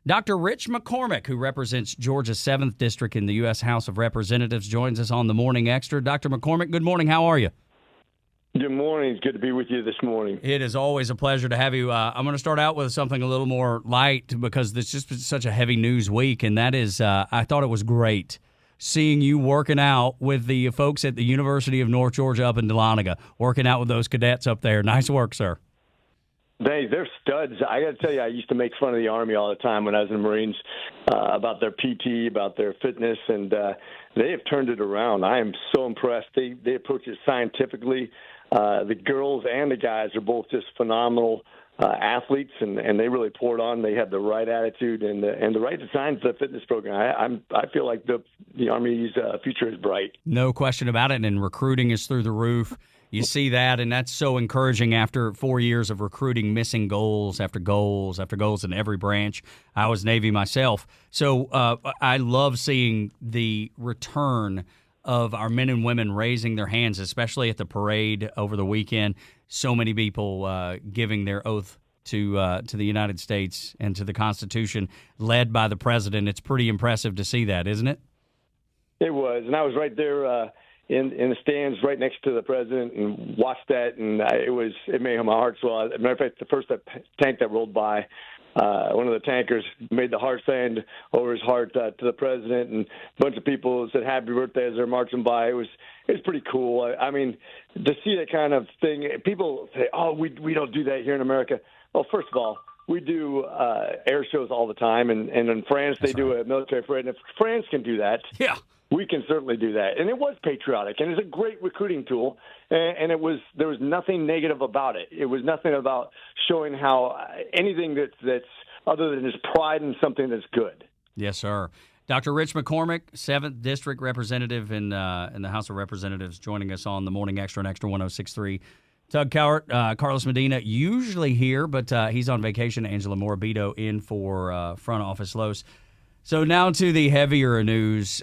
Dr. Rich McCormick, who represents Georgia's 7th District in the U.S. House of Representatives, joins us on the Morning Extra. Dr. McCormick, good morning. How are you? Good morning. It's good to be with you this morning. It is always a pleasure to have you. I'm going to start out with something a little more light because it's just been such a heavy news week, and that is I thought it was great seeing you working out with the folks at the University of North Georgia up in Dahlonega, working out with those cadets up there. Nice work, sir. They're studs. I got to tell you, I used to make fun of the Army all the time when I was in the Marines about their PT, about their fitness, and they have turned it around. I am so impressed. They approach it scientifically. The girls and the guys are both just phenomenal athletes, and they really poured on. They had the right attitude and the right design for the fitness program. I feel like the Army's future is bright. No question about it, and recruiting is through the roof. You see that, and that's so encouraging after 4 years of recruiting, missing goals after goals after goals in every branch. I was Navy myself. So I love seeing the return of our men and women raising their hands, especially at the parade over the weekend. So many people giving their oath to the United States and to the Constitution, led by the president. It's pretty impressive to see that, isn't it? It was, and I was right there in the stands right next to the president and watched that, and it made my heart swell. As a matter of fact, the first tank that rolled by, one of the tankers made the heart sand over his heart to the president, and a bunch of people said happy birthday as they're marching by. It was pretty cool. I mean, to see that kind of thing, people say, oh, we don't do that here in America. Well, first of all, we do air shows all the time, and in France they do a military parade. And if France can do that, yeah, we can certainly do that. And it was patriotic, and it's a great recruiting tool. And there was nothing negative about it. It was nothing about showing how anything that's other than just pride in something that's good. Yes, sir. Dr. Rich McCormick, 7th District Representative in the House of Representatives, joining us on the Morning Extra and Xtra 106.3. Tug Cowart, Carlos Medina, usually here, but he's on vacation. Angela Morabito in for Front Office Los. So now to the heavier news.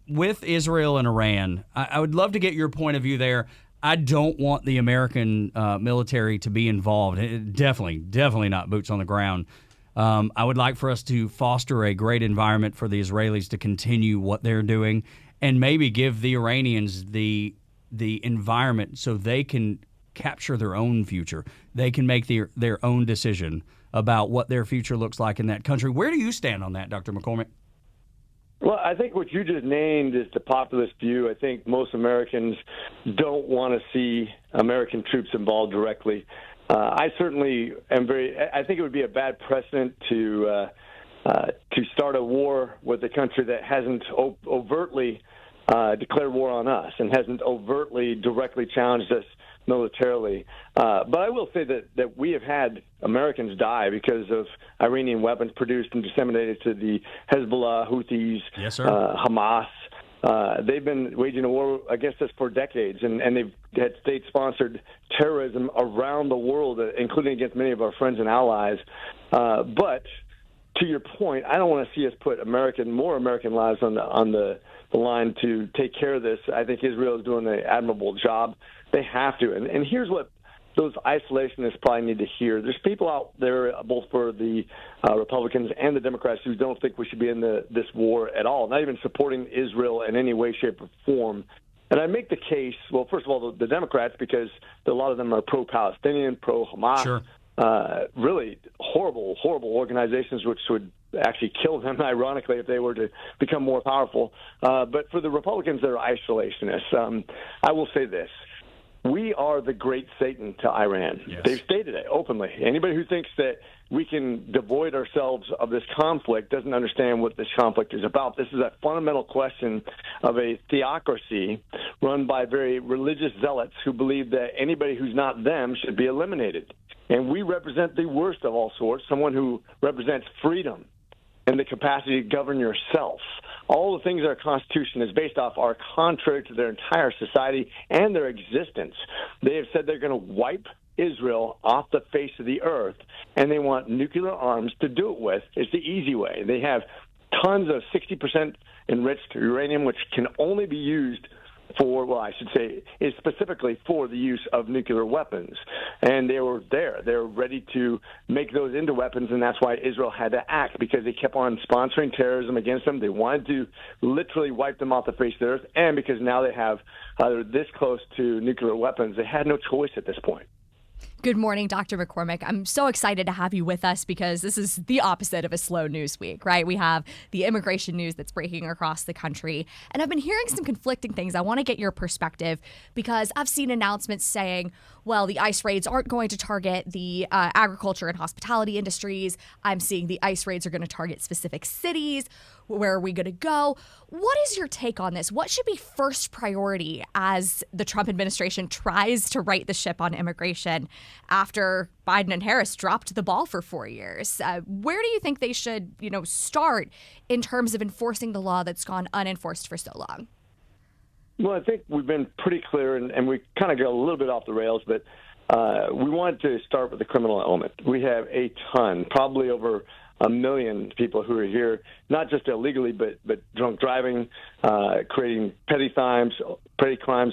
With Israel and Iran, I would love to get your point of view there. I don't want the American military to be involved. Definitely not boots on the ground. I would like for us to foster a great environment for the Israelis to continue what they're doing and maybe give the Iranians the environment so they can capture their own future. They can make their own decision about what their future looks like in that country. Where do you stand on that, Dr. McCormick? Well, I think what you just named is the populist view. I think most Americans don't want to see American troops involved directly. I certainly am I think it would be a bad precedent to start a war with a country that hasn't overtly declared war on us and hasn't overtly directly challenged us militarily. But I will say that we have had Americans die because of Iranian weapons produced and disseminated to the Hezbollah, Houthis, yes, sir. Hamas. They've been waging a war against us for decades, and they've had state-sponsored terrorism around the world, including against many of our friends and allies. But to your point, I don't want to see us put more American lives on the line to take care of this. I think Israel is doing an admirable job. They have to. And here's what those isolationists probably need to hear. There's people out there, both for the Republicans and the Democrats, who don't think we should be in this war at all, not even supporting Israel in any way, shape, or form. And I make the case, well, first of all, the Democrats, because a lot of them are pro-Palestinian, pro-Hamas, sure. Really horrible organizations which would actually kill them, ironically, if they were to become more powerful. But for the Republicans, they're isolationists. I will say this. We are the great Satan to Iran. Yes. They've stated it openly. Anybody who thinks that we can devoid ourselves of this conflict doesn't understand what this conflict is about. This is a fundamental question of a theocracy run by very religious zealots who believe that anybody who's not them should be eliminated. And we represent the worst of all sorts, someone who represents freedom and the capacity to govern yourself. All the things our Constitution is based off are contrary to their entire society and their existence. They have said they're going to wipe Israel off the face of the earth, and they want nuclear arms to do it with. It's the easy way. They have tons of 60% enriched uranium, which can only be used is specifically for the use of nuclear weapons. And they were there. They were ready to make those into weapons, and that's why Israel had to act, because they kept on sponsoring terrorism against them. They wanted to literally wipe them off the face of the earth, and because now they have this close to nuclear weapons, they had no choice at this point. Good morning, Dr. McCormick. I'm so excited to have you with us because this is the opposite of a slow news week, right? We have the immigration news that's breaking across the country. And I've been hearing some conflicting things. I want to get your perspective because I've seen announcements saying, well, the ICE raids aren't going to target the agriculture and hospitality industries. I'm seeing the ICE raids are going to target specific cities. Where are we going to go? What is your take on this? What should be first priority as the Trump administration tries to right the ship on immigration after Biden and Harris dropped the ball for 4 years? Where do you think they should, start in terms of enforcing the law that's gone unenforced for so long? Well, I think we've been pretty clear, and we kind of go a little bit off the rails, but we wanted to start with the criminal element. We have a ton, probably over 1 million people who are here, not just illegally, but drunk driving, creating petty crimes,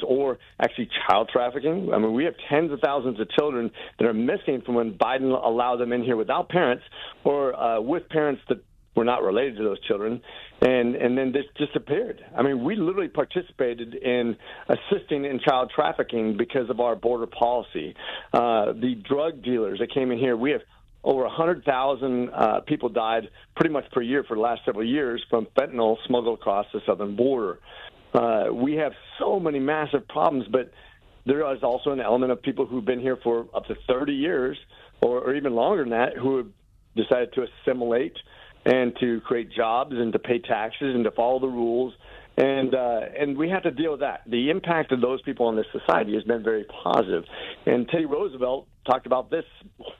or actually child trafficking. I mean, we have tens of thousands of children that are missing from when Biden allowed them in here without parents or with parents that were not related to those children, and then this disappeared. I mean, we literally participated in assisting in child trafficking because of our border policy. The drug dealers that came in here, we have over 100,000 people died pretty much per year for the last several years from fentanyl smuggled across the southern border. We have so many massive problems, but there is also an element of people who've been here for up to 30 years or even longer than that who have decided to assimilate and to create jobs and to pay taxes and to follow the rules. And we have to deal with that. The impact of those people on this society has been very positive. And Teddy Roosevelt talked about this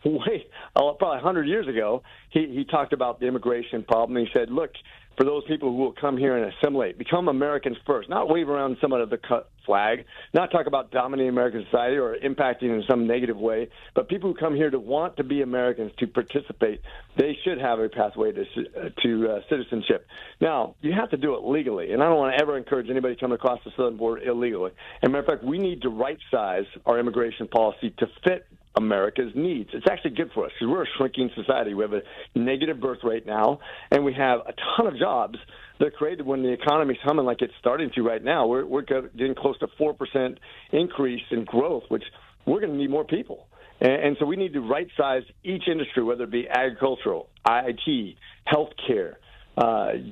probably 100 years ago. He talked about the immigration problem. He said, look, for those people who will come here and assimilate, become Americans first, not wave around some of the cut flag, not talk about dominating American society or impacting in some negative way, but people who come here to want to be Americans, to participate, they should have a pathway to citizenship. Now, you have to do it legally, and I don't want to ever encourage anybody coming across the southern border illegally. As a matter of fact, we need to right-size our immigration policy to fit America's needs. It's actually good for us because we're a shrinking society. We have a negative birth rate now, and we have a ton of jobs that are created when the economy's humming like it's starting to right now. We're getting close to 4% increase in growth, which we're going to need more people. And so we need to right-size each industry, whether it be agricultural, IT, healthcare,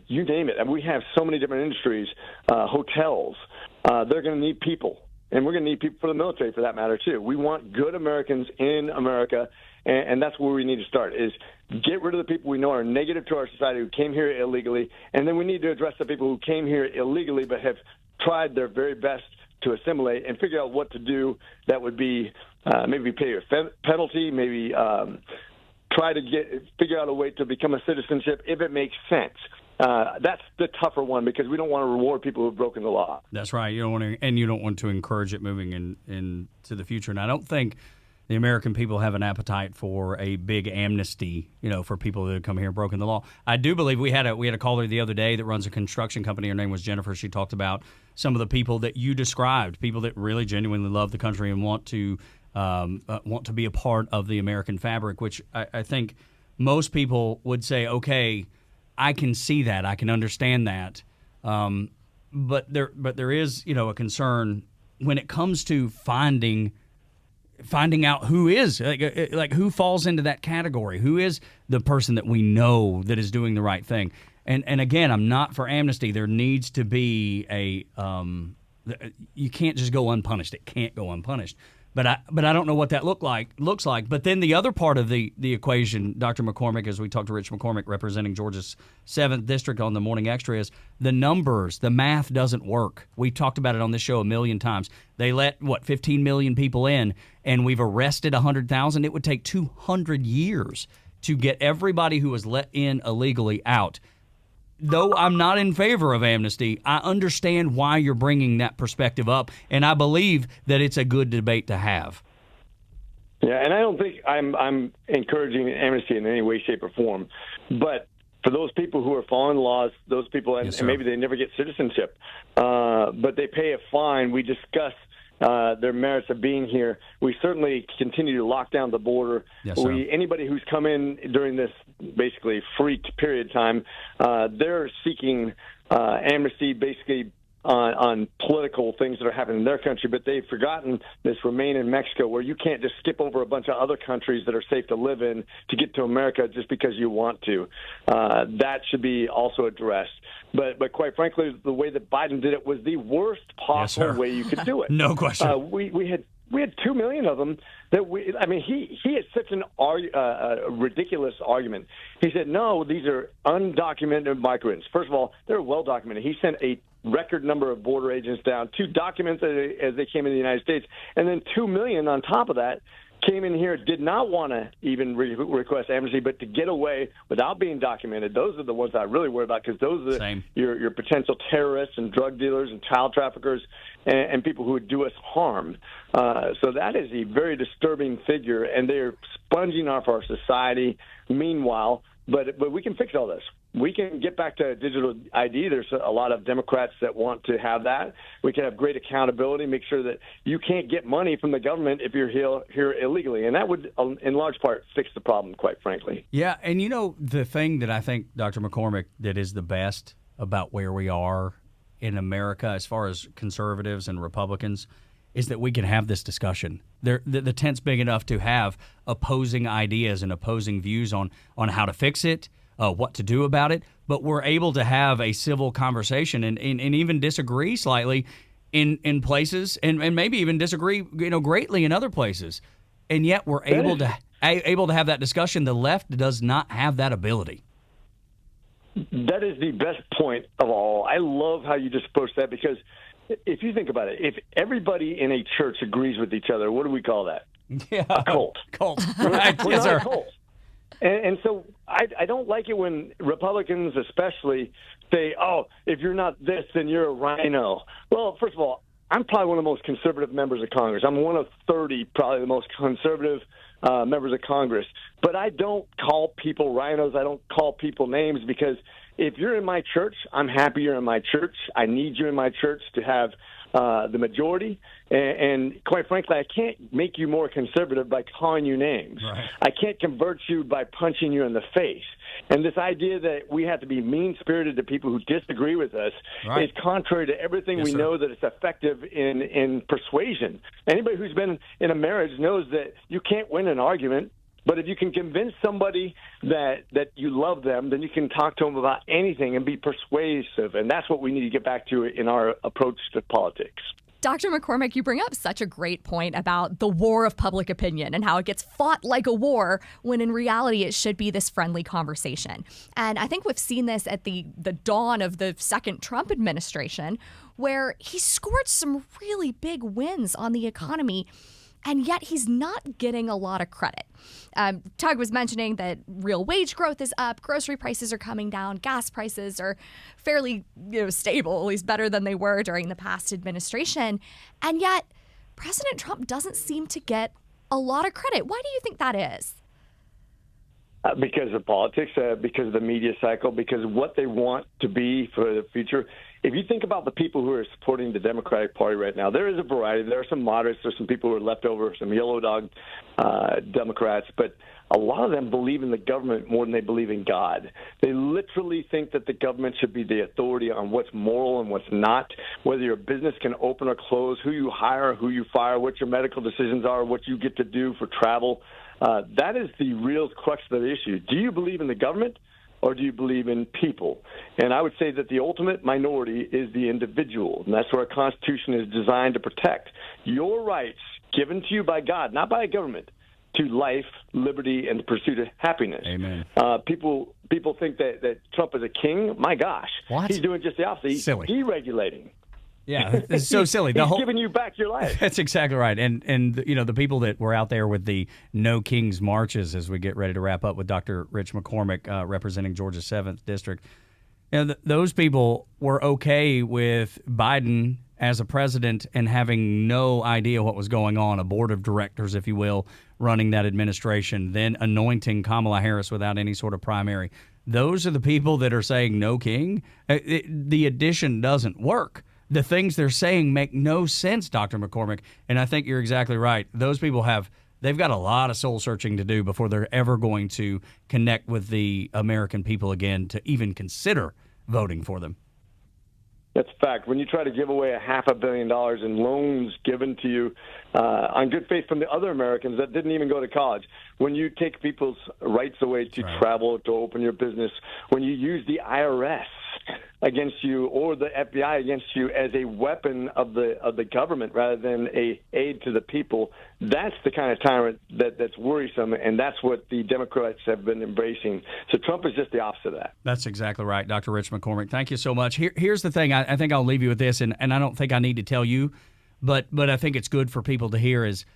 you name it. And we have so many different industries, hotels. They're going to need people. And we're going to need people for the military, for that matter, too. We want good Americans in America, and that's where we need to start, is get rid of the people we know are negative to our society who came here illegally, and then we need to address the people who came here illegally but have tried their very best to assimilate and figure out what to do that would be maybe pay a penalty, maybe try to figure out a way to become a citizenship if it makes sense. That's the tougher one because we don't want to reward people who have broken the law. That's right. You don't want to encourage it moving into the future. And I don't think the American people have an appetite for a big amnesty, for people that have come here and broken the law. I do believe we had a caller the other day that runs a construction company. Her name was Jennifer. She talked about some of the people that you described, people that really genuinely love the country and want to be a part of the American fabric, which I think most people would say, okay, I can see that, I can understand that, but there is a concern when it comes to finding out who is like who falls into that category, who is the person that we know that is doing the right thing. And again, I'm not for amnesty. There needs to be you can't just go unpunished. It can't go unpunished. But I don't know what that looks like. But then the other part of the equation, Dr. McCormick, as we talked to Rich McCormick representing Georgia's 7th District on the Morning Extra, is the numbers, the math doesn't work. We've talked about it on this show a million times. They let, 15 million people in, and we've arrested 100,000. It would take 200 years to get everybody who was let in illegally out. Though I'm not in favor of amnesty, I understand why you're bringing that perspective up, and I believe that it's a good debate to have. Yeah, and I don't think I'm encouraging amnesty in any way, shape, or form. But for those people who are following laws, those people, and maybe they never get citizenship, but they pay a fine. We discuss their merits of being here. We certainly continue to lock down the border. Yes, anybody who's come in during this basically free period of time, they're seeking amnesty basically on political things that are happening in their country, but they've forgotten this remain in Mexico, where you can't just skip over a bunch of other countries that are safe to live in to get to America just because you want to. That should be also addressed. But quite frankly, the way that Biden did it was the worst possible way you could do it. No question. We had 2 million of them. He had such a ridiculous argument. He said, no, these are undocumented migrants. First of all, they're well documented. He sent a record number of border agents down to document as they came into the United States, and then 2 million on top of that came in here, did not want to even request amnesty, but to get away without being documented. Those are the ones I really worry about, because those are your potential terrorists and drug dealers and child traffickers and people who would do us harm. So that is a very disturbing figure, and they're sponging off our society. Meanwhile, but we can fix all this. We can get back to digital ID. There's a lot of Democrats that want to have that. We can have great accountability, make sure that you can't get money from the government if you're here illegally. And that would, in large part, fix the problem, quite frankly. Yeah, and the thing that I think, Dr. McCormick, that is the best about where we are in America as far as conservatives and Republicans is that we can have this discussion. The tent's big enough to have opposing ideas and opposing views on how to fix it, what to do about it, but we're able to have a civil conversation and even disagree slightly in places and maybe even disagree greatly in other places. And yet we're able to have that discussion. The left does not have that ability. That is the best point of all. I love how you just approach that, because if you think about it, if everybody in a church agrees with each other, what do we call that? Yeah. A cult. Cult. Right. We're Yes, not sir. a cult. And so I don't like it when Republicans especially say, oh, if you're not this, then you're a rhino. Well, first of all, I'm probably one of the most conservative members of Congress. I'm one of 30, probably the most conservative members of Congress. But I don't call people rhinos. I don't call people names, because if you're in my church, I'm happy you're in my church. I need you in my church to have the majority. And quite frankly, I can't make you more conservative by calling you names. Right. I can't convert you by punching you in the face. And this idea that we have to be mean-spirited to people who disagree with us is contrary to everything we know that it's effective in persuasion. Anybody who's been in a marriage knows that you can't win an argument. But if you can convince somebody that you love them, then you can talk to them about anything and be persuasive. And that's what we need to get back to in our approach to politics. Dr. McCormick, you bring up such a great point about the war of public opinion and how it gets fought like a war when in reality it should be this friendly conversation. And I think we've seen this at the dawn of the second Trump administration, where he scored some really big wins on the economy, and yet he's not getting a lot of credit. Tug was mentioning that real wage growth is up, grocery prices are coming down, gas prices are fairly stable, at least better than they were during the past administration. And yet President Trump doesn't seem to get a lot of credit. Why do you think that is? Because of politics, because of the media cycle, because of what they want to be for the future. If you think about the people who are supporting the Democratic Party right now, there is a variety. There are some moderates. There's some people who are left over, some yellow dog Democrats. But a lot of them believe in the government more than they believe in God. They literally think that the government should be the authority on what's moral and what's not, whether your business can open or close, who you hire, who you fire, what your medical decisions are, what you get to do for travel. That is the real crux of the issue. Do you believe in the government, or do you believe in people? And I would say that the ultimate minority is the individual, and that's what our Constitution is designed to protect. Your rights given to you by God, not by a government, to life, liberty, and the pursuit of happiness. Amen. People think that Trump is a king. My gosh. What? He's doing just the opposite. He's Silly. deregulating. Yeah, it's so silly. He's giving you back your life. That's exactly right. And the people that were out there with the No Kings marches as we get ready to wrap up with Dr. Rich McCormick representing Georgia's 7th District, those people were okay with Biden as a president and having no idea what was going on, a board of directors, if you will, running that administration, then anointing Kamala Harris without any sort of primary. those are the people that are saying no king. The addition doesn't work. The things they're saying make no sense, Dr. McCormick. And I think you're exactly right. Those people they've got a lot of soul searching to do before they're ever going to connect with the American people again to even consider voting for them. That's a fact. When you try to give away $500 million in loans given to you on good faith from the other Americans that didn't even go to college, when you take people's rights away to travel, to open your business, when you use the IRS against you or the FBI against you as a weapon of the government rather than a aid to the people, that's the kind of tyrant that's worrisome, and that's what the Democrats have been embracing. So Trump is just the opposite of that. That's exactly right, Dr. Rich McCormick. Thank you so much. Here's the thing. I think I'll leave you with this, and I don't think I need to tell you, but I think it's good for people to hear is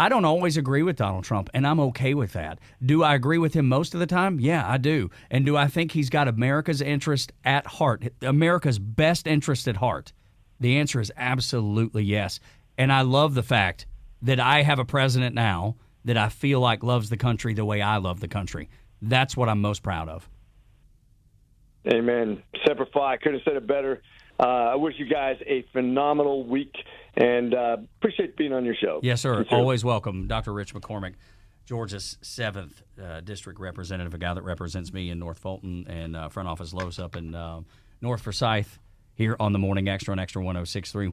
I don't always agree with Donald Trump, and I'm okay with that. Do I agree with him most of the time? Yeah, I do. And do I think he's got America's interest at heart, America's best interest at heart? The answer is absolutely yes. And I love the fact that I have a president now that I feel like loves the country the way I love the country. That's what I'm most proud of. Amen. Semper Fi. I couldn't have said it better. I wish you guys a phenomenal week and appreciate being on your show. Yes, sir. Always welcome. Dr. Rich McCormick, Georgia's 7th District Representative, a guy that represents me in North Fulton and front office Lowe's up in North Forsyth here on the Morning Extra on Xtra 106.3.